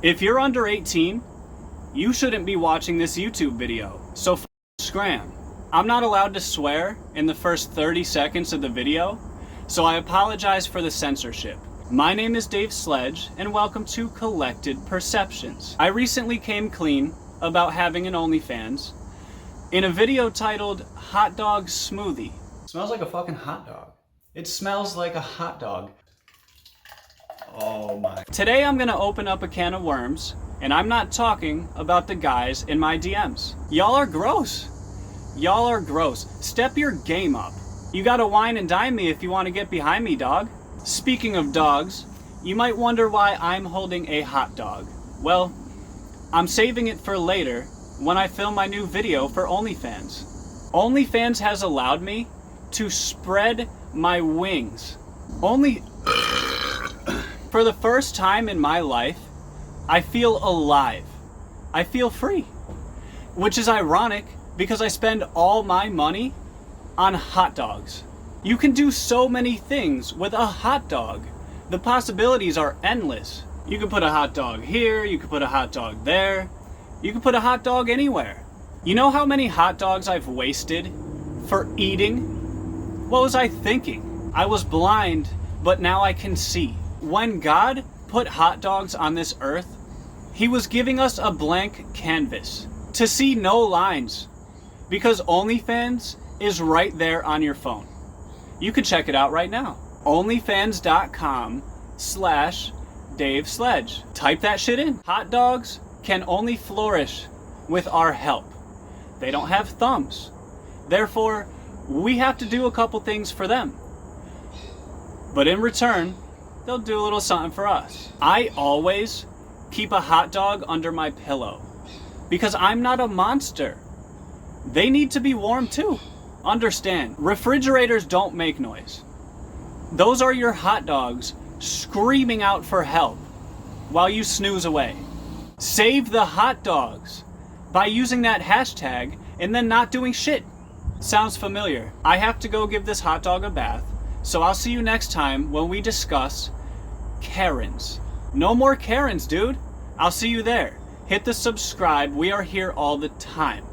If you're under 18, you shouldn't be watching this YouTube video, so scram. I'm not allowed to swear in the first 30 seconds of the video, so I apologize for the censorship. My name is Dave Sledge, and welcome to Collected Perceptions. I recently came clean about having an OnlyFans in a video titled HotDog Smoothie. Smells like a fucking hot dog. It smells like a hot dog. Oh my. Today I'm gonna open up a can of worms, and I'm not talking about the guys in my DMs. Y'all are gross. Y'all are gross. Step your game up. You gotta wine and dine me if you wanna get behind me, dog. Speaking of dogs, you might wonder why I'm holding a hot dog. Well, I'm saving it for later when I film my new video for OnlyFans. OnlyFans has allowed me to spread my wings. For the first time in my life, I feel alive. I feel free. Which is ironic because I spend all my money on hot dogs. You can do so many things with a hot dog. The possibilities are endless. You can put a hot dog here, you can put a hot dog there, you can put a hot dog anywhere. You know how many hot dogs I've wasted for eating? What was I thinking? I was blind, but now I can see. When God put hot dogs on this earth, He was giving us a blank canvas to see no lines, because OnlyFans is right there on your phone. You can check it out right now. OnlyFans.com/Dave Sledge. Type that shit in. Hot dogs can only flourish with our help. They don't have thumbs. Therefore, we have to do a couple things for them. But in return, they'll do a little something for us. I always keep a hot dog under my pillow because I'm not a monster. They need to be warm too. Understand, refrigerators don't make noise. Those are your hot dogs screaming out for help while you snooze away. Save the hot dogs by using that hashtag and then not doing shit. Sounds familiar. I have to go give this hot dog a bath, so I'll see you next time when we discuss Karens. No more Karens, dude. I'll see you there. Hit the subscribe. We are here all the time.